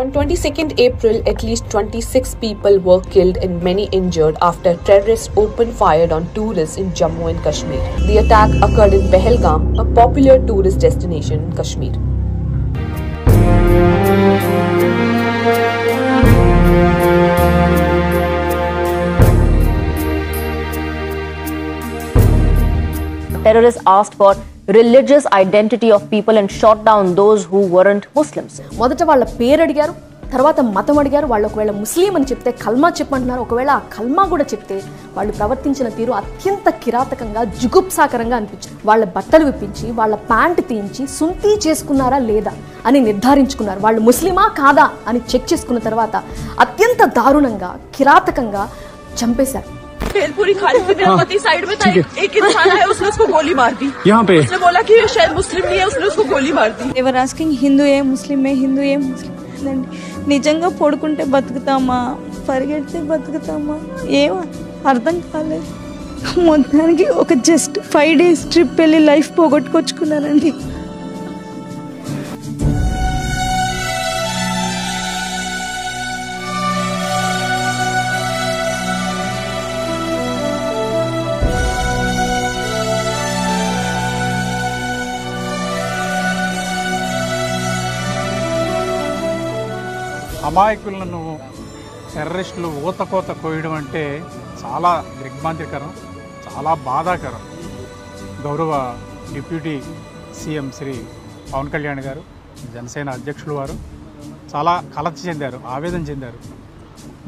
On 22nd April, at least 26 people were killed and many injured after terrorists opened fire on tourists in Jammu and Kashmir. The attack occurred in Pahalgam, a popular tourist destination in Kashmir. Terrorists asked for religious identity of people and shot down those who weren't Muslims. మొదట వాళ్ళ పేరు అడిగారు, తర్వాత మతం అడిగారు. వాళ్ళు ఒకవేళ ముస్లిం అని చెప్తే కల్మా చెప్పమంటున్నారు. ఒకవేళ ఆ కల్మా కూడా చెప్తే వాళ్ళు ప్రవర్తించిన తీరు అత్యంత కిరాతకంగా జుగుప్సాకరంగా అనిపించింది. వాళ్ళ బట్టలు విప్పించి వాళ్ళ ప్యాంట్ తీయించి సుంతీ చేసుకున్నారా లేదా అని నిర్ధారించుకున్నారు. వాళ్ళు ముస్లిమా కాదా అని చెక్ చేసుకున్న తర్వాత అత్యంత దారుణంగా కిరాతకంగా చంపేశారు. भेलपुरी खाली पति साइड में था, एक इंसान है उसने उसको गोली मार दी. यहाँ पे उसने बोला कि शायद मुस्लिम नहीं है, उसने उसको गोली मार दी. They were asking హిందూ ఏ ముస్లిం ఏ హిందూ ఏ ముస్లిం. నిజంగా పడుకుంటే బతుకుతామా, పరిగెడితే బతుకుతామా, ఏమో అర్థం కాలేదు. మొత్తానికి ఒక జస్ట్ 5 days ట్రిప్ వెళ్ళి లైఫ్ పోగొట్టుకొచ్చుకున్నానండి. అమాయకులను టెర్రరిస్టులు ఊతకోత కోయడం అంటే చాలా దిగ్భ్రాంతికరం, చాలా బాధాకరం. గౌరవ డిప్యూటీ సీఎం శ్రీ పవన్ కళ్యాణ్ గారు, జనసేన అధ్యక్షులు వారు చాలా కలత చెందారు, ఆవేదన చెందారు.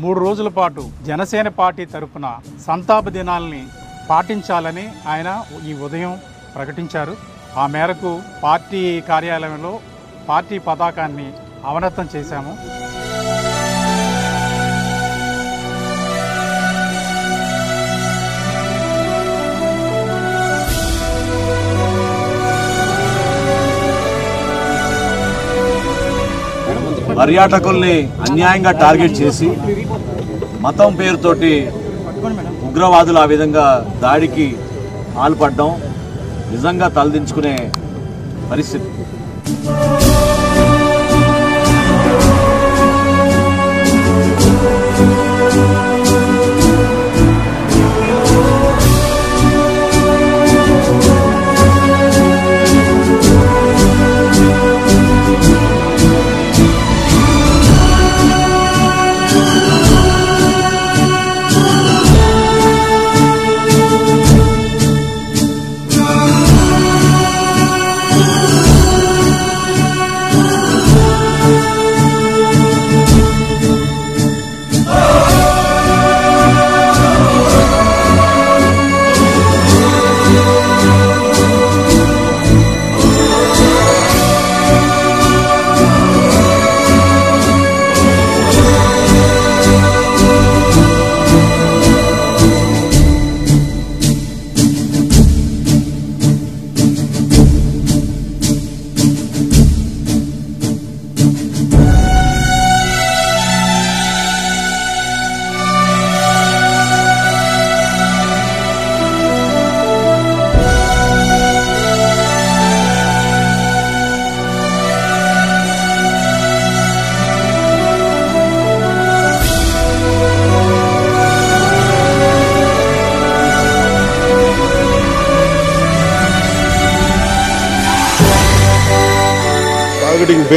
3 రోజుల పాటు జనసేన పార్టీ తరఫున సంతాప దినాల్ని పాటించాలని ఆయన ఈ ఉదయం ప్రకటించారు. ఆ మేరకు పార్టీ కార్యాలయంలో పార్టీ పతాకాన్ని అవనతం చేశాము. పర్యాటకుల్ని అన్యాయంగా టార్గెట్ చేసి మతం పేరుతోటి ఉగ్రవాదులు ఆ విధంగా దాడికి పాల్పడడం నిజంగా తలదించుకునే పరిస్థితి.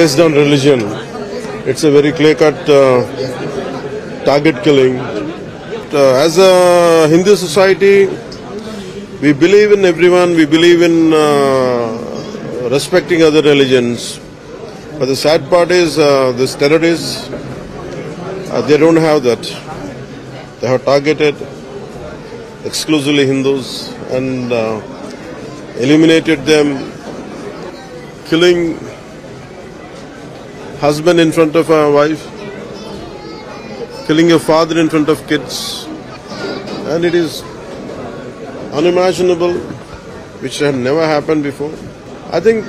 Based on religion, it's a very clear-cut target killing. As a Hindu society, we believe in everyone, we believe in respecting other religions. But the sad part is these terrorists, they don't have that. They have targeted exclusively Hindus and eliminated them, killing husband in front of a wife, killing a father in front of kids, and it is unimaginable, which had never happened before. I think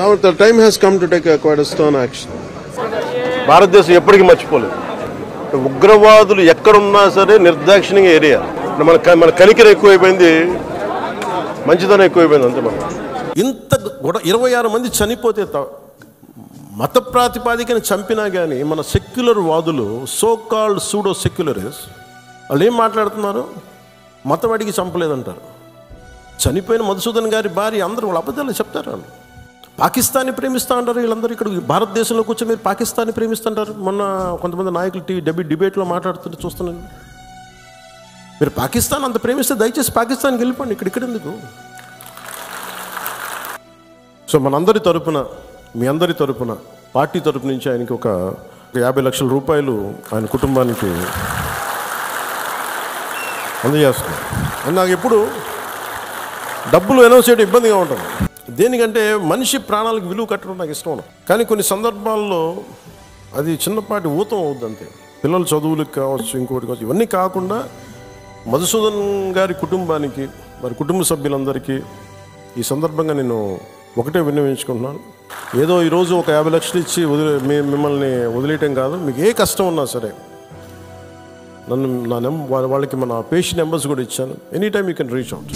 now the time has come to take quite a stern action. భారతదేశం ఎప్పటికీ మర్చిపోలేదు. ఉగ్రవాదులు ఎక్కడున్నా సరే నిర్దాక్షిణ్యంగా area. మన కనికరం ఎక్కువైపోయింది, మంచిదనం ఎక్కువైపోయింది అంతే. మనం ఇంత 26 మంది చనిపోతే మత ప్రాతిపాదికని చంపినా కానీ మన సెక్యులర్ వాదులు, సో కాల్డ్ సూడో సెక్యులరిస్ట్, వాళ్ళు ఏం మాట్లాడుతున్నారు? మతం అడిగి చంపలేదంటారు. చనిపోయిన మధుసూదన్ గారి భార్య అందరూ వాళ్ళ అబద్ధాలు చెప్తారు. వాళ్ళు పాకిస్తాన్ని ప్రేమిస్తూ అంటారు. వీళ్ళందరూ ఇక్కడ భారతదేశంలో కూర్చొని మీరు పాకిస్తాన్ని ప్రేమిస్తుంటారు. మొన్న కొంతమంది నాయకులు డిబేట్లో మాట్లాడుతుంటే చూస్తున్నాను. మీరు పాకిస్తాన్ అంత ప్రేమిస్తే దయచేసి పాకిస్తాన్కి వెళ్ళిపోండి, ఇక్కడ ఎందుకు? సో మనందరి తరపున, మీ అందరి తరపున, పార్టీ తరపు నుంచి ఆయనకి ఒక 50 లక్షల రూపాయలు ఆయన కుటుంబానికి అందజేస్తున్నాను. అని నాకు ఎప్పుడు డబ్బులు అనౌన్స్ చేయడం ఇబ్బందిగా ఉంటుంది. దేనికంటే మనిషి ప్రాణాలకు విలువ కట్టడం నాకు ఇష్టం ఉండదు. కానీ కొన్ని సందర్భాల్లో అది చిన్నపాటి ఊతం అవుద్ది అంతే. పిల్లల చదువులకు కావచ్చు, ఇంకోటి కావచ్చు. ఇవన్నీ కాకుండా మధుసూదన్ గారి కుటుంబానికి, వారి కుటుంబ సభ్యులందరికీ ఈ సందర్భంగా నేను ఒకటే విన్నవించుకుంటున్నాను. ఏదో ఈరోజు ఒక 50 లక్షలు ఇచ్చి మిమ్మల్ని వదిలేయటం కాదు. మీకు ఏ కష్టం ఉన్నా సరే వాళ్ళకి మన పేషెంట్ నెంబర్స్ కూడా ఇచ్చాను. Any time you can reach out.